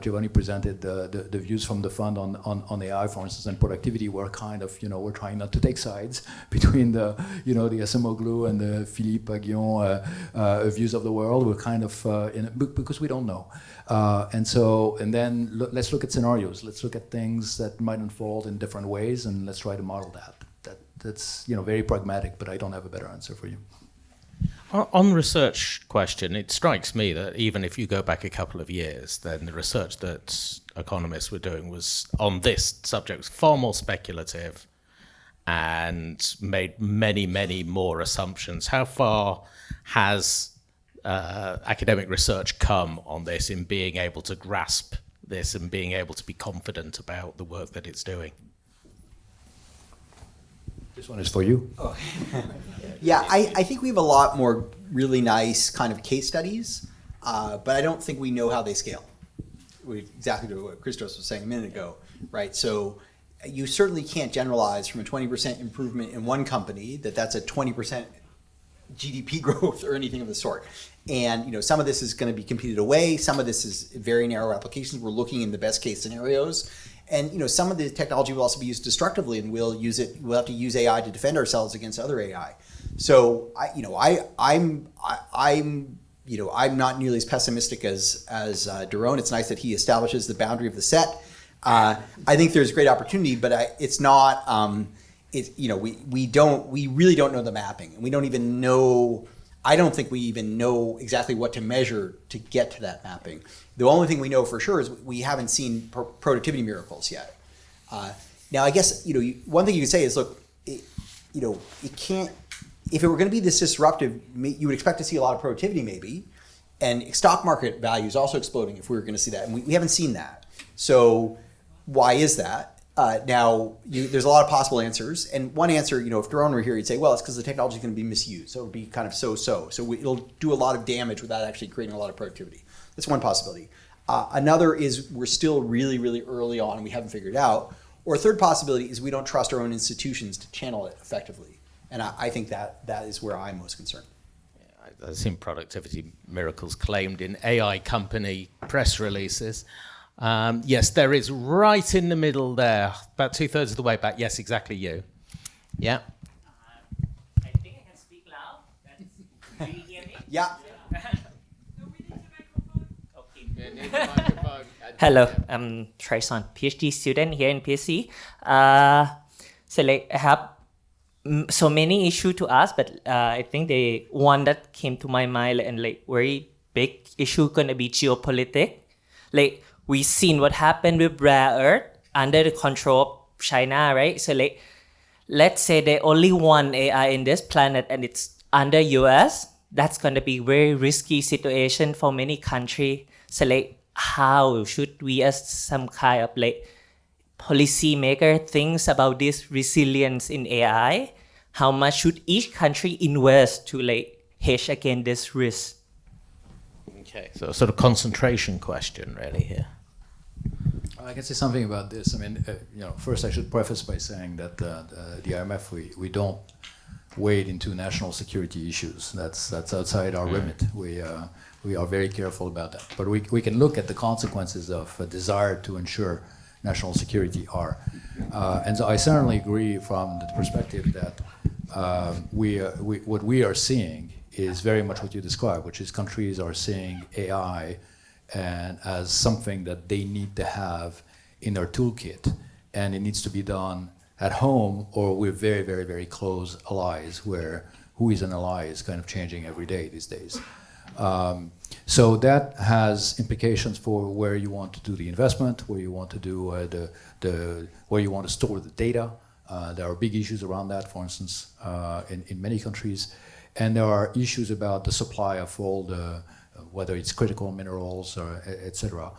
Giovanni presented the views from the fund on AI, for instance, and productivity, we're kind of, we're trying not to take sides between the Acemoglu and the Philippe Aghion views of the world. We're kind of, because we don't know. And then let's look at scenarios. Let's look at things that might unfold in different ways, and let's try to model that. That's very pragmatic, but I don't have a better answer for you. On the research question, it strikes me that even if you go back a couple of years, then the research that economists were doing was on this subject was far more speculative and made many, many more assumptions. How far has academic research come on this in being able to grasp this and being able to be confident about the work that it's doing? This one is for you. Oh. Yeah, I think we have a lot more really nice kind of case studies, but I don't think we know how they scale. Exactly what Christos was saying a minute ago, right? So you certainly can't generalize from a 20% improvement in one company that's a 20% GDP growth or anything of the sort. And some of this is going to be competed away. Some of this is very narrow applications. We're looking in the best case scenarios. And some of the technology will also be used destructively, and we'll have to use AI to defend ourselves against other AI. So I'm not nearly as pessimistic as Daron. It's nice that he establishes the boundary of the set. I think there's great opportunity, but it's not. We really don't know the mapping, and we don't even know. I don't think we even know exactly what to measure to get to that mapping. The only thing we know for sure is we haven't seen productivity miracles yet. Now, I guess one thing you could say is, look, it if it were going to be this disruptive, you would expect to see a lot of productivity maybe, and stock market values also exploding if we were going to see that. And we haven't seen that. So why is that? There's a lot of possible answers. And one answer, if Daron were here, he'd say, well, it's because the technology is going to be misused. So it'll be kind of so-so. So it'll do a lot of damage without actually creating a lot of productivity. That's one possibility. Another is we're still really, really early on and we haven't figured it out. Or a third possibility is we don't trust our own institutions to channel it effectively. And I think that is where I'm most concerned. Yeah, I've seen productivity miracles claimed in AI company press releases. Yes, there is right in the middle there, about 2/3 of the way back. Yes, exactly you. Yeah. I think I can speak loud. Do you hear me? Yeah. Hello, I'm Trison, PhD student here in PSC. So I have so many issues to ask, but I think the one that came to my mind and very big issue gonna be geopolitics. We've seen what happened with rare earth under the control of China, right? So let's say they only one AI in this planet and it's under US. That's gonna be very risky situation for many countries. So how should we as some kind of policy maker think about this resilience in AI? How much should each country invest to hedge against this risk? Okay, so a sort of concentration question really here. I can say something about this. I mean, first I should preface by saying that the IMF, we don't wade into national security issues. That's outside our remit. We are very careful about that. But we can look at the consequences of a desire to ensure national security are. And so I certainly agree from the perspective that what we are seeing is very much what you described, which is countries are seeing AI and as something that they need to have in their toolkit, and it needs to be done at home or with very, very, very close allies, where who is an ally is kind of changing every day these days. So that has implications for where you want to do the investment, where you want to do where you want to store the data. There are big issues around that, for instance, in many countries, and there are issues about the supply of all the whether it's critical minerals or etc.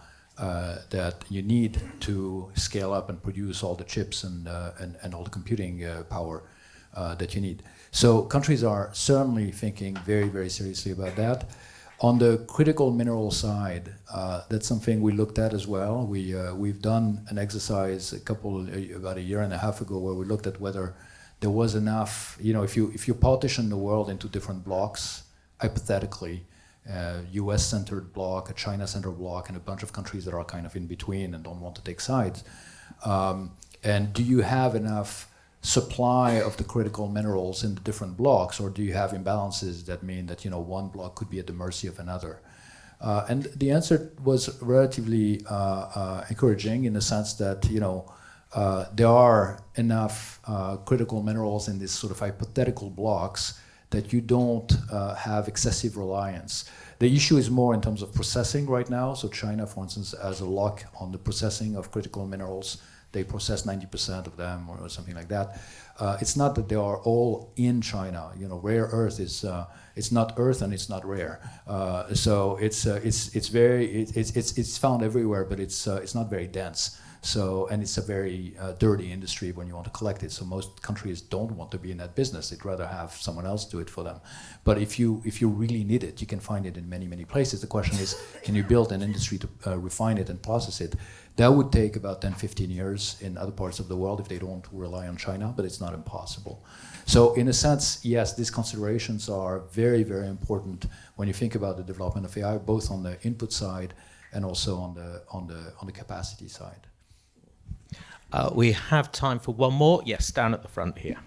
That you need to scale up and produce all the chips and all the computing power that you need. So countries are certainly thinking very, very seriously about that. On the critical mineral side, that's something we looked at as well. We've done an exercise about a year and a half ago where we looked at whether there was enough, if you partition the world into different blocks, hypothetically, US-centered block, a China-centered block, and a bunch of countries that are kind of in between and don't want to take sides. And do you have enough supply of the critical minerals in the different blocks, or do you have imbalances that mean that one block could be at the mercy of another? And the answer was relatively encouraging in the sense that there are enough critical minerals in these sort of hypothetical blocks that you don't have excessive reliance. The issue is more in terms of processing right now. So China, for instance, has a lock on the processing of critical minerals. They process 90% of them or something like that. It's not that they are all in China. Rare earth is it's not earth and it's not rare. So it's found everywhere, but it's not very dense. So, and it's a very dirty industry when you want to collect it. So most countries don't want to be in that business. They'd rather have someone else do it for them. But if you really need it, you can find it in many, many places. The question is, can you build an industry to refine it and process it? That would take about 10, 15 years in other parts of the world if they don't rely on China, but it's not impossible. So in a sense, yes, these considerations are very, very important when you think about the development of AI, both on the input side and also on the capacity side. We have time for one more. Yes, down at the front here.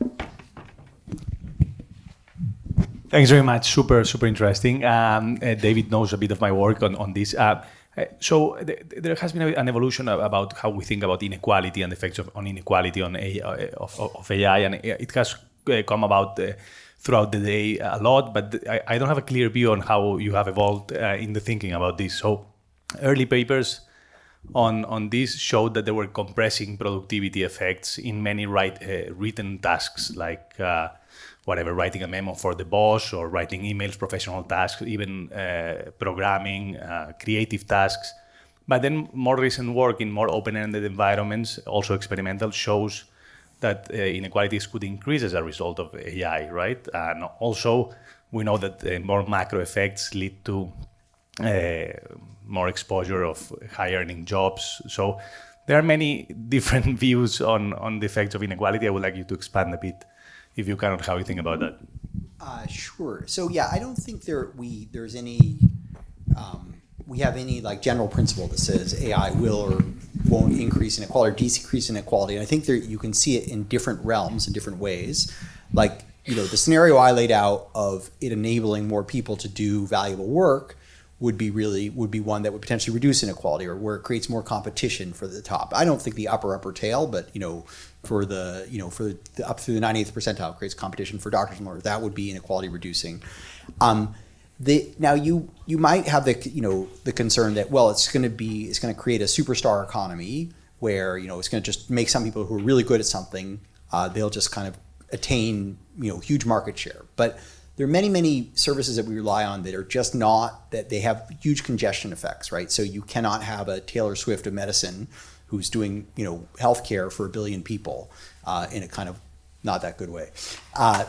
Thanks very much. Super, super interesting. David knows a bit of my work on this. So there has been an evolution about how we think about inequality and the effects on inequality on AI, and it has come about throughout the day a lot, but I don't have a clear view on how you have evolved in the thinking about this. So early papers on this showed that they were compressing productivity effects in many written tasks, like whatever, writing a memo for the boss or writing emails, professional tasks, even programming, creative tasks. But then more recent work in more open-ended environments, also experimental, shows that inequalities could increase as a result of AI, right? And also, we know that more macro effects lead to more exposure of high-earning jobs. So there are many different views on the effects of inequality. I would like you to expand a bit, if you can, on how you think about that. Sure. So yeah, I don't think there's any we have any like general principle that says AI will or won't increase inequality or decrease inequality. And I think you can see it in different realms in different ways. Like, the scenario I laid out of it enabling more people to do valuable work would be one that would potentially reduce inequality, or where it creates more competition for the top. I don't think the upper tail, but for the up through the 98th percentile creates competition for doctors and lawyers. That would be inequality reducing. Now you might have the concern that, well, it's going to create a superstar economy where it's going to just make some people who are really good at something, they'll just kind of attain huge market share. But there are many services that we rely on that are just not, that they have huge congestion effects, right? So you cannot have a Taylor Swift of medicine who's doing healthcare for 1 billion people in a kind of not that good way. And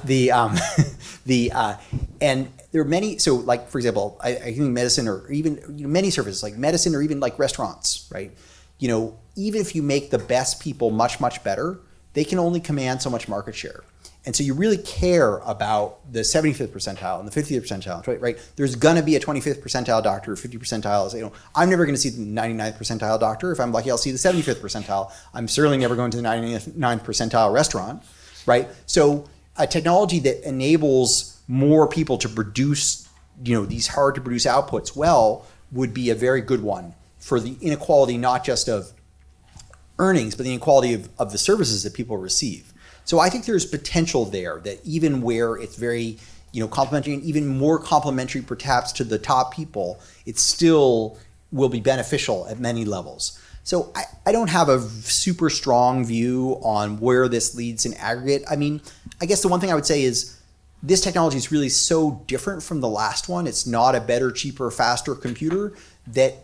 there are many. So, like for example, I think medicine, or even many services like medicine, or even like restaurants, right? Even if you make the best people much better, they can only command so much market share. And so you really care about the 75th percentile and the 50th percentile, right? There's gonna be a 25th percentile doctor, 50 percentile. I'm never gonna see the 99th percentile doctor. If I'm lucky, I'll see the 75th percentile. I'm certainly never going to the 99th percentile restaurant, right? So a technology that enables more people to produce, these hard to produce outputs well, would be a very good one for the inequality, not just of earnings, but the inequality of the services that people receive. So I think there's potential there, that even where it's very, complementary, and even more complementary perhaps to the top people, it still will be beneficial at many levels. So I don't have a super strong view on where this leads in aggregate. I mean, I guess the one thing I would say is this technology is really so different from the last one. It's not a better, cheaper, faster computer, that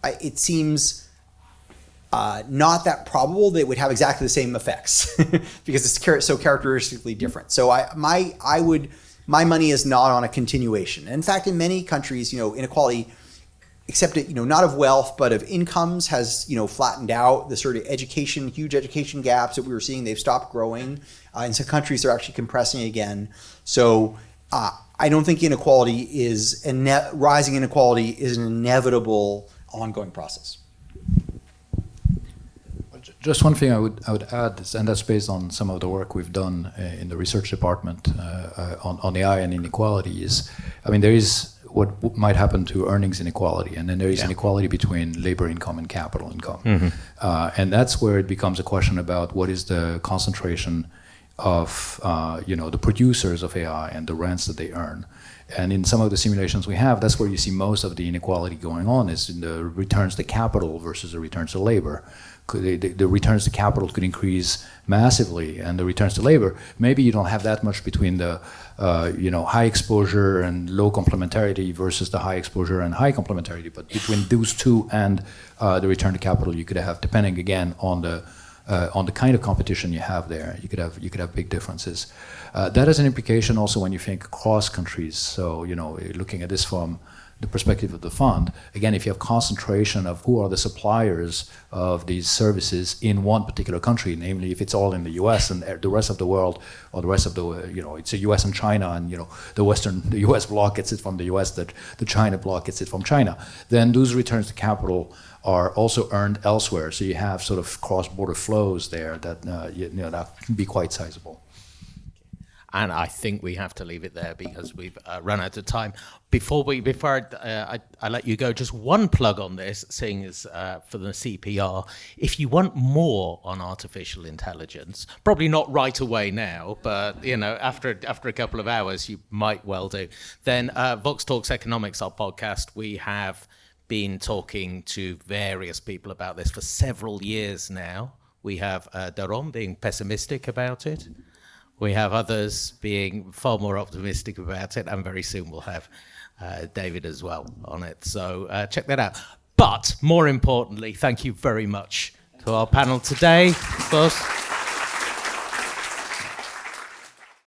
it seems not that probable that it would have exactly the same effects because it's so characteristically different. So my money is not on a continuation. And in fact, in many countries, inequality, except not of wealth, but of incomes, has flattened out. The sort of huge education gaps that we were seeing, they've stopped growing. In some countries, they're actually compressing again. So I don't think rising inequality is an inevitable ongoing process. Just one thing I would add, and that's based on some of the work we've done in the research department on AI and inequality, is, there is what might happen to earnings inequality, and then there is inequality between labor income and capital income. Mm-hmm. And that's where it becomes a question about what is the concentration of the producers of AI and the rents that they earn. And in some of the simulations we have, that's where you see most of the inequality going on, is in the returns to capital versus the returns to labor. The returns to capital could increase massively, and the returns to labor, maybe you don't have that much between the high exposure and low complementarity versus the high exposure and high complementarity, but between those two and the return to capital, you could have, depending again on the kind of competition you have there, you could have big differences. That has an implication also when you think across countries. So looking at this from the perspective of the fund, again, if you have concentration of who are the suppliers of these services in one particular country, namely if it's all in the US and the rest of the world, or the rest of the, it's the US and China, and the US bloc gets it from the US, the China bloc gets it from China, then those returns to capital are also earned elsewhere. So you have sort of cross-border flows there that that can be quite sizable. And I think we have to leave it there because we've run out of time. Before I let you go, just one plug on this, seeing as for the CPR. If you want more on artificial intelligence, probably not right away now, but after a couple of hours, you might well do. Then Vox Talks Economics, our podcast, we have been talking to various people about this for several years now. We have Daron being pessimistic about it. We have others being far more optimistic about it, and very soon we'll have David as well on it. So check that out. But more importantly, thank you very much to our panel today, of course.